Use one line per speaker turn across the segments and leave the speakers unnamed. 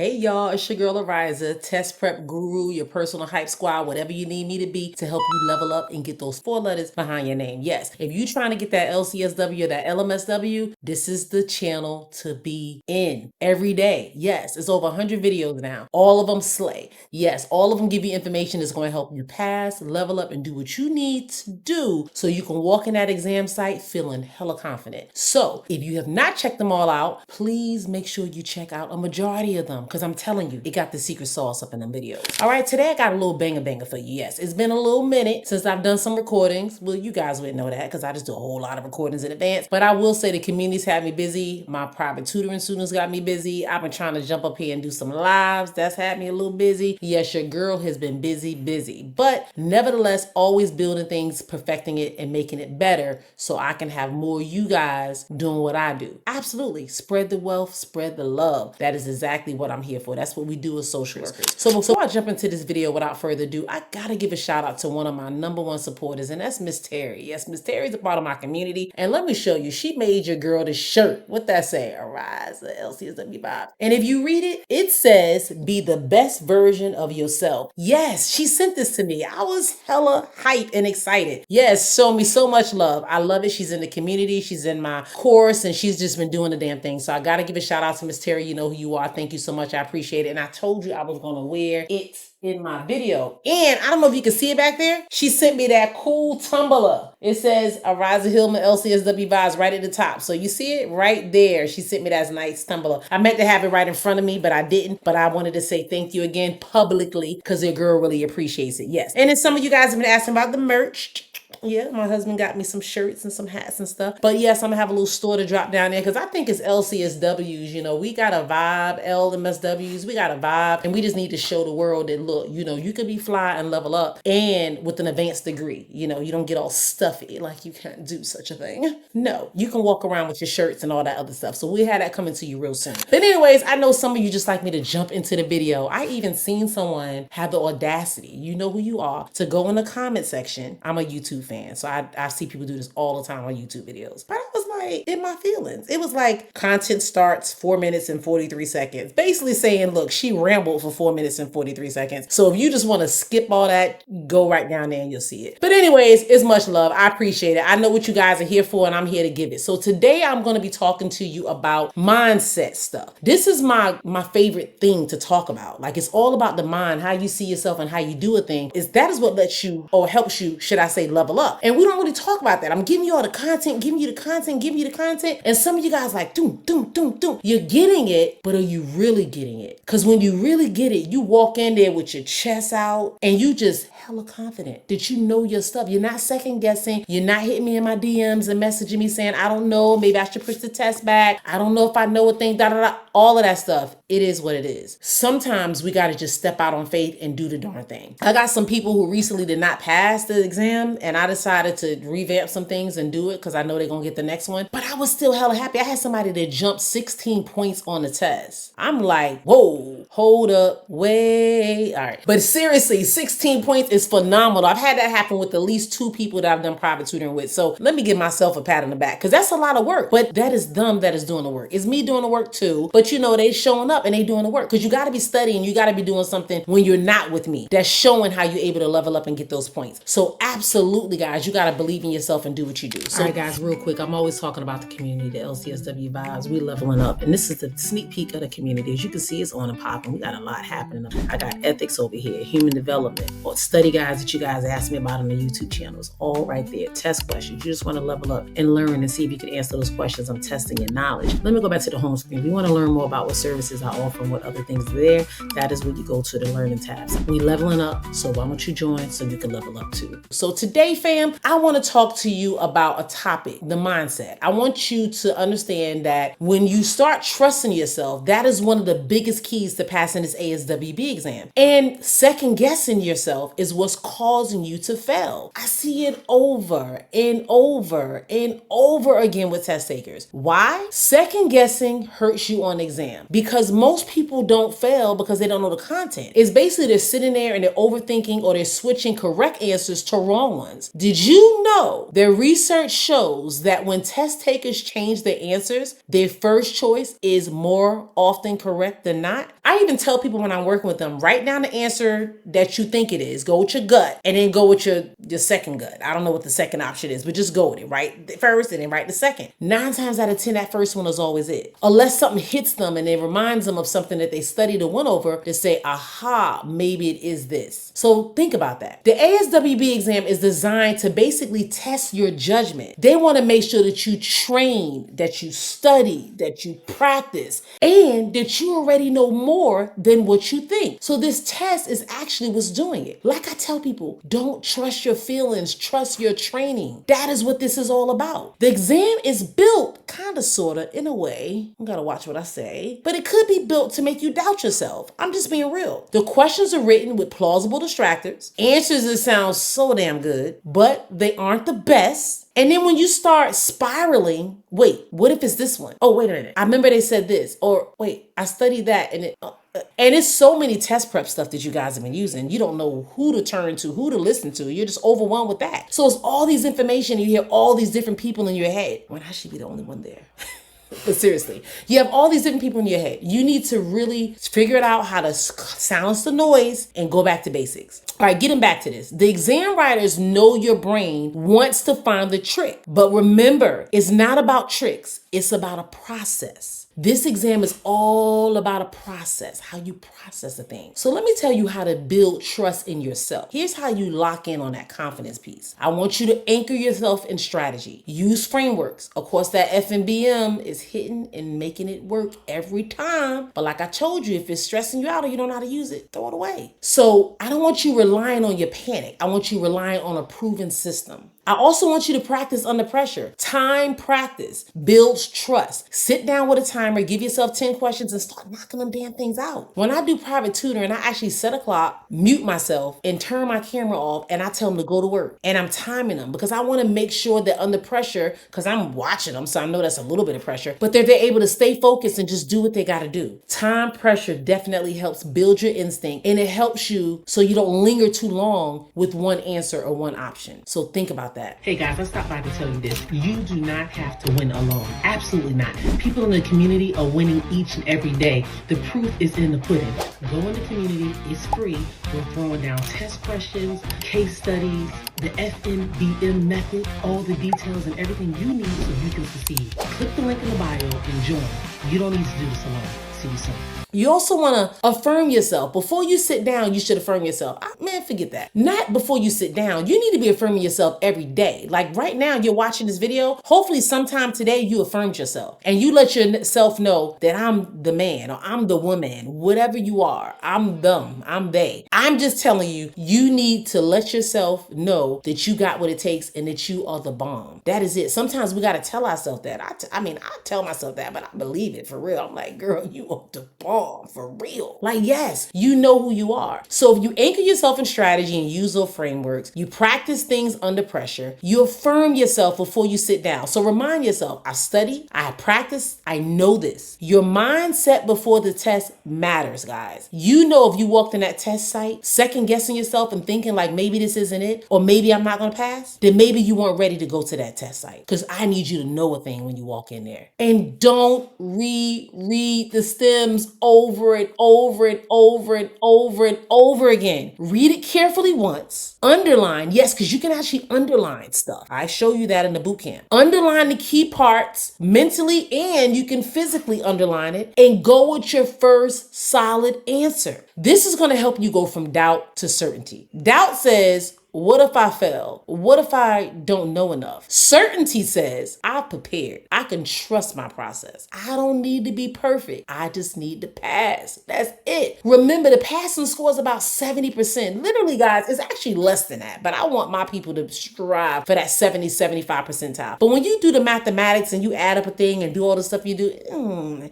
Hey y'all, it's your girl Ariza, test prep guru, your personal hype squad, whatever you need me to be to help you level up and get those 4 letters behind your name. Yes, if you're trying to get that LCSW or that LMSW, this is the channel to be in every day. Yes, it's over 100 videos now. All of them slay. Yes, all of them give you information that's going to help you pass, level up, and do what you need to do so you can walk in that exam site feeling hella confident. So if you have not checked them all out, please make sure you check out a majority of them, because I'm telling you, it got the secret sauce up in them videos. All right, today I got a little banger for you. Yes, it's been a little minute since I've done some recordings. Well, you guys wouldn't know that because I just do a whole lot of recordings in advance. But I will say the community's had me busy. My private tutoring students got me busy. I've been trying to jump up here and do some lives. That's had me a little busy. Yes, your girl has been busy. But nevertheless, always building things, perfecting it, and making it better so I can have more of you guys doing what I do. Absolutely. Spread the wealth, spread the love. That is exactly what I'm here for. That's what we do as social workers. So before I jump into this video, without further ado, I gotta give a shout out to one of my #1 supporters, and that's Miss Terry. Yes, Miss Terry's a part of my community, and let me show you, she made your girl this shirt. What that say? Arise, LCSWvibes. And if you read it, it says, "Be the best version of yourself." Yes, she sent this to me. I was hella hyped and excited. Yes, show me so much love. I love it. She's in the community, she's in my course, and she's just been doing the damn thing. So I gotta give a shout out to Miss Terry. You know who you are. Thank you so much. I appreciate it. And I told you I was gonna wear it in my video. And I don't know if you can see it back there. She sent me that cool tumbler. It says Ariza Hillman LCSW vibes right at the top. So you see it right there. She sent me that nice tumbler. I meant to have it right in front of me, but I didn't. But I wanted to say thank you again publicly because your girl really appreciates it. Yes. And then some of you guys have been asking about the merch. Yeah, my husband got me some shirts and some hats and stuff. But yes, I'm gonna have a little store to drop down there because I think it's LCSWs. You know, we got a vibe, LMSWs, we got a vibe, and we just need to show the world that, look, you know, you could be fly and level up and with an advanced degree. You know, you don't get all stuffy like you can't do such a thing. No, you can walk around with your shirts and all that other stuff. So we have that coming to you real soon. But anyways, I know some of you just like me to jump into the video. I even seen someone have the audacity, you know who you are, to go in the comment section. I'm a YouTube fan, so I see people do this all the time on YouTube videos. But I was like, in my feelings. It was like, content starts 4 minutes and 43 seconds. Basically saying, look, she rambled for 4 minutes and 43 seconds. So if you just want to skip all that, go right down there and you'll see it. But anyways, it's much love. I appreciate it. I know what you guys are here for, and I'm here to give it. So today I'm going to be talking to you about mindset stuff. This is my favorite thing to talk about. Like, it's all about the mind, how you see yourself and how you do a thing. That is what lets you, or helps you, should I say, level up. And we don't really talk about that. I'm giving you all the content, giving you the content. And some of you guys like, doom. You're getting it, but are you really getting it? Because when you really get it, you walk in there with your chest out and you just hella confident that you know your stuff. You're not second guessing. You're not hitting me in my DMs and messaging me saying, I don't know, maybe I should push the test back. I don't know if I know a thing, all of that stuff. It is what it is. Sometimes we got to just step out on faith and do the darn thing. I got some people who recently did not pass the exam, and I decided to revamp some things and do it because I know they're going to get the next one. But I was still hella happy. I had somebody that jumped 16 points on the test. I'm like, whoa, hold up, wait. All right. But seriously, 16 points is phenomenal. I've had that happen with at least 2 people that I've done private tutoring with. So let me give myself a pat on the back because that's a lot of work. But that is them that is doing the work. It's me doing the work too. But you know, they showing up and they doing the work because you got to be studying. You got to be doing something when you're not with me. That's showing how you're able to level up and get those points. So absolutely, guys, you got to believe in yourself and do what you do. So, all right, guys, real quick, I'm always talking about the community, the LCSW vibes. We leveling up. And this is the sneak peek of the community. As you can see, it's on and popping. We got a lot happening. I got ethics over here, human development, or study guides that you guys asked me about on the YouTube channels, all right there. Test questions. You just want to level up and learn and see if you can answer those questions. I'm testing your knowledge. Let me go back to the home screen. If you want to learn more about what services I offer and what other things are there, that is where you go to the learning tabs. We leveling up, so why don't you join so you can level up too. So today, fam, I want to talk to you about a topic, the mindset. I want you to understand that when you start trusting yourself, that is one of the biggest keys to passing this ASWB exam. And second guessing yourself is what's causing you to fail. I see it over and over and over again with test takers. Why? Second guessing hurts you on exam because most people don't fail because they don't know the content. It's basically they're sitting there and they're overthinking or they're switching correct answers to wrong ones. Did you know that research shows that when test test takers change their answers, their first choice is more often correct than not. I even tell people when I'm working with them, write down the answer that you think it is. Go with your gut and then go with your second gut. I don't know what the second option is, but just go with it. Write the first and then write the second. 9 times out of 10, that first one is always it. Unless something hits them and it reminds them of something that they studied or went over to say, aha, maybe it is this. So think about that. The ASWB exam is designed to basically test your judgment. They want to make sure that you train, that you study, that you practice, and that you already know more than what you think. So this test is actually what's doing it. Like I tell people, don't trust your feelings, trust your training. That is what this is all about. The exam is built kind of, sort of, in a way, I gotta watch what I say, but it could be built to make you doubt yourself. I'm just being real. The questions are written with plausible distractors, answers that sound so damn good, but they aren't the best. And then when you start spiraling, wait, what if it's this one? Oh, wait a minute. I remember they said this, or wait, I studied that and it's so many test prep stuff that you guys have been using. You don't know who to turn to, who to listen to. You're just overwhelmed with that. So it's all these information. You hear all these different people in your head. When I should be the only one there. But seriously, you have all these different people in your head. You need to really figure it out how to silence the noise and go back to basics. All right, getting back to this. The exam writers know your brain wants to find the trick. But remember, it's not about tricks. It's about a process. This exam is all about a process, how you process a thing. So let me tell you how to build trust in yourself. Here's how you lock in on that confidence piece. I want you to anchor yourself in strategy. Use frameworks. Of course, that FMBM is hitting and making it work every time. But like I told you, if it's stressing you out or you don't know how to use it, throw it away. So I don't want you relying on your panic. I want you relying on a proven system. I also want you to practice under pressure. Time practice builds trust. Sit down with a timer, give yourself 10 questions and start knocking them damn things out. When I do private tutoring, I actually set a clock, mute myself, and turn my camera off, and I tell them to go to work. And I'm timing them because I want to make sure that under pressure, because I'm watching them, so I know that's a little bit of pressure, but they're able to stay focused and just do what they got to do. Time pressure definitely helps build your instinct, and it helps you so you don't linger too long with one answer or one option. So think about that. Hey guys, I stopped by to tell you this. You do not have to win alone. Absolutely not. People in the community are winning each and every day. The proof is in the pudding. Go in the community. It's free. We're throwing down test questions, case studies, the FMBM method, all the details and everything you need so you can succeed. Click the link in the bio and join. You don't need to do this alone. See you soon. You also want to affirm yourself. Before you sit down, you should affirm yourself. Man, forget that. Not before you sit down. You need to be affirming yourself every day. Like right now, you're watching this video. Hopefully sometime today you affirmed yourself and you let yourself know that I'm the man or I'm the woman, whatever you are. I'm them, I'm they. I'm just telling you, you need to let yourself know that you got what it takes and that you are the bomb. That is it. Sometimes we got to tell ourselves that. I tell myself that, but I believe it for real. I'm like, girl, you are the bomb. For real. Like, yes, you know who you are. So if you anchor yourself in strategy and use those frameworks, you practice things under pressure, you affirm yourself before you sit down. So remind yourself, I study, I practice, I know this. Your mindset before the test matters, guys. You know if you walked in that test site, second guessing yourself and thinking like maybe this isn't it, or maybe I'm not going to pass, then maybe you weren't ready to go to that test site. Because I need you to know a thing when you walk in there. And don't reread the stems over and over and over and over and over again. Read it carefully once. Underline, yes, because you can actually underline stuff. I show you that in the boot camp. Underline the key parts mentally, and you can physically underline it and go with your first solid answer. This is going to help you go from doubt to certainty. Doubt says, what if I fail? What if I don't know enough? Certainty says, I've prepared. I can trust my process. I don't need to be perfect. I just need to pass. That's it. Remember, the passing score is about 70%. Literally, guys, it's actually less than that. But I want my people to strive for that 70-75 percentile. But when you do the mathematics and you add up a thing and do all the stuff you do,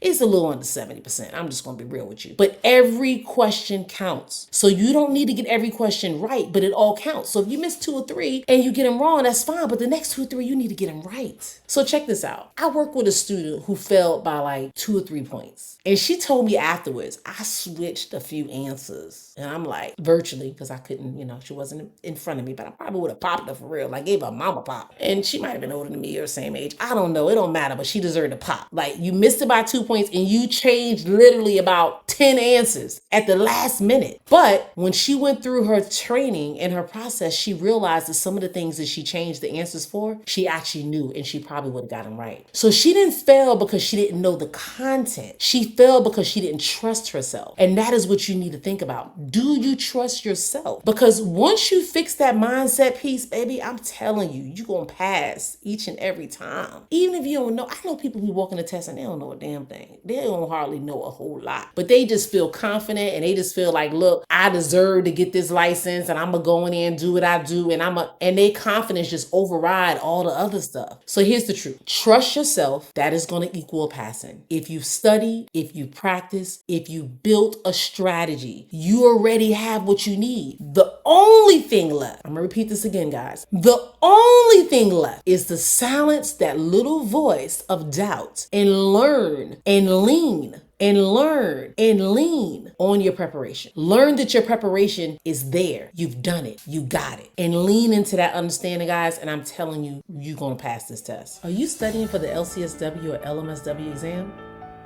it's a little under 70%. I'm just going to be real with you. But every question question counts. So you don't need to get every question right, but it all counts. So if you miss 2 or 3 and you get them wrong, that's fine. But the next 2 or 3, you need to get them right. So check this out. I work with a student who failed by like 2 or 3 points. And she told me afterwards, I switched a few answers. And I'm like, virtually, because I couldn't, she wasn't in front of me, but I probably would have popped her for real. Like gave her a mama pop. And she might have been older than me or same age. I don't know. It don't matter, but she deserved a pop. Like you missed it by 2 points and you changed literally about 10 answers at the last minute. But when she went through her training and her process, she realized that some of the things that she changed the answers for, she actually knew and she probably would have got them right. So she didn't fail because she didn't know the content. She failed because she didn't trust herself. And that is what you need to think about. Do you trust yourself? Because once you fix that mindset piece, baby, I'm telling you, you're going to pass each and every time. Even if you don't know, I know people who walk in the test and they don't know a damn thing. They don't hardly know a whole lot, but they just feel confident and they just feel like, look, I deserve to get this license and I'm going to go in there and do what I do. And their confidence just override all the other stuff. So here's the truth. Trust yourself. That is going to equal passing. If you study, if you practice, if you built a strategy, you already have what you need. The only thing left, I'm going to repeat this again, guys. The only thing left is to silence that little voice of doubt and learn and lean and learn and lean on your preparation. Learn that your preparation is there. You've done it. You got it. And lean into that understanding, guys. And I'm telling you, you're going to pass this test. Are you studying for the LCSW or LMSW exam?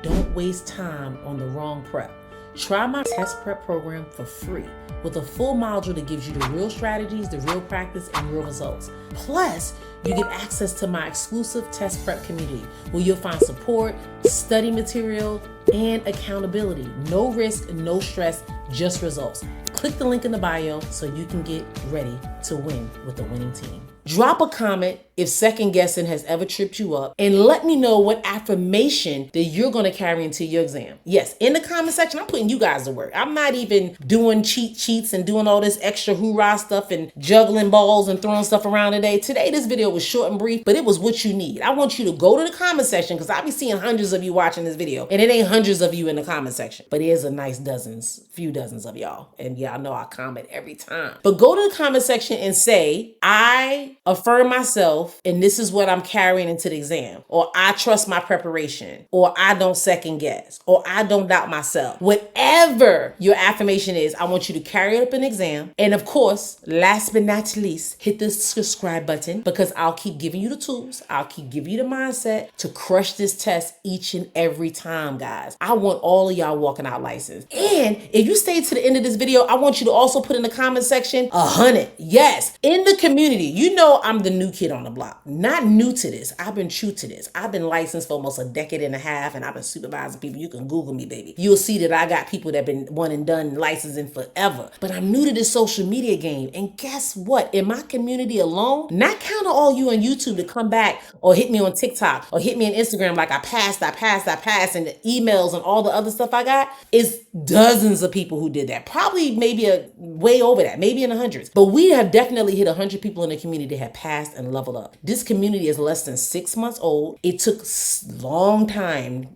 Don't waste time on the wrong prep. Try my test prep program for free with a full module that gives you the real strategies, the real practice, and real results. Plus, you get access to my exclusive test prep community where you'll find support, study material, and accountability. No risk, no stress, just results. Click the link in the bio so you can get ready to win with a winning team. Drop a comment if second guessing has ever tripped you up, and let me know what affirmation that you're going to carry into your exam. Yes, in the comment section, I'm putting you guys to work. I'm not even doing cheat sheets and doing all this extra hoorah stuff and juggling balls and throwing stuff around today. Today, this video was short and brief, but it was what you need. I want you to go to the comment section because I'll be seeing hundreds of you watching this video, and it ain't hundreds of you in the comment section, but there's a nice few dozens of y'all. And yeah, I know I comment every time. But go to the comment section and say, I affirm myself and this is what I'm carrying into the exam, or I trust my preparation, or I don't second guess, or I don't doubt myself. Whatever your affirmation is, I want you to carry it up in the exam. And of course, last but not least, hit the subscribe button because I'll keep giving you the tools. I'll keep giving you the mindset to crush this test each and every time, guys. I want all of y'all walking out licensed. And if you stay to the end of this video, I want you to also put in the comment section 100. Yes, in the community. You know I'm the new kid on the block. Not new to this. I've been true to this. I've been licensed for almost a decade and a half, and I've been supervising people. You can Google me, baby. You'll see that I got people that have been one and done licensing forever. But I'm new to this social media game. And guess what? In my community alone, not counting all you on YouTube to come back or hit me on TikTok or hit me on Instagram like I passed, and the emails and all the other stuff I got, is dozens of people who did that. Probably maybe way over that, maybe in the hundreds. But we have definitely hit 100 people in the community that have passed and leveled up. This community is less than 6 months old. It took long time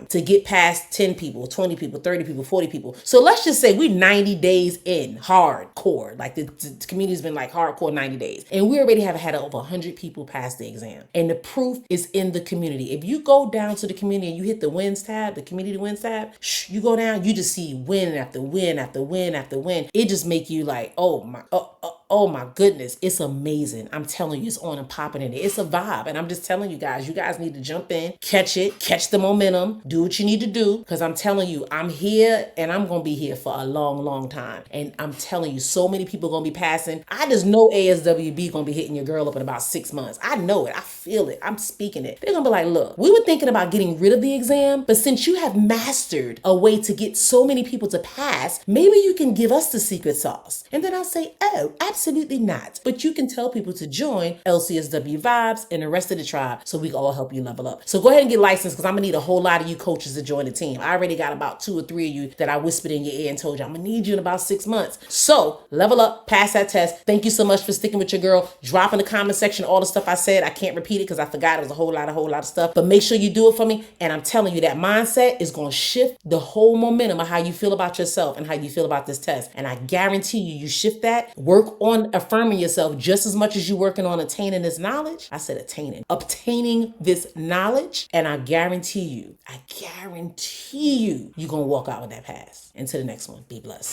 to get past 10 people, 20 people, 30 people, 40 people. So let's just say we're 90 days in hardcore. Like the community's been like hardcore 90 days. And we already have had over 100 people pass the exam. And the proof is in the community. If you go down to the community and you hit the wins tab, the community wins tab, you go down, you just see win after win after win after win. It just make you like, oh my goodness, it's amazing. I'm telling you, it's on and popping in it. It's a vibe. And I'm just telling you guys need to jump in, catch the momentum, do what you need to do. Because I'm telling you, I'm here and I'm going to be here for a long, long time. And I'm telling you, so many people are going to be passing. I just know ASWB going to be hitting your girl up in about 6 months. I know it. I feel it. I'm speaking it. They're going to be like, look, we were thinking about getting rid of the exam, but since you have mastered a way to get so many people to pass, maybe you can give us the secret sauce. And then I'll say, oh, absolutely. Absolutely not. But you can tell people to join LCSW Vibes and the rest of the tribe so we can all help you level up. So go ahead and get licensed because I'm going to need a whole lot of you coaches to join the team. I already got about 2 or 3 of you that I whispered in your ear and told you I'm going to need you in about 6 months. So level up, pass that test. Thank you so much for sticking with your girl. Drop in the comment section all the stuff I said. I can't repeat it because I forgot it was a whole lot of stuff. But make sure you do it for me. And I'm telling you, that mindset is going to shift the whole momentum of how you feel about yourself and how you feel about this test. And I guarantee you shift that, work on affirming yourself just as much as you're working on attaining this knowledge. I said obtaining this knowledge. And I guarantee you, you're going to walk out with that pass. Until the next one, be blessed.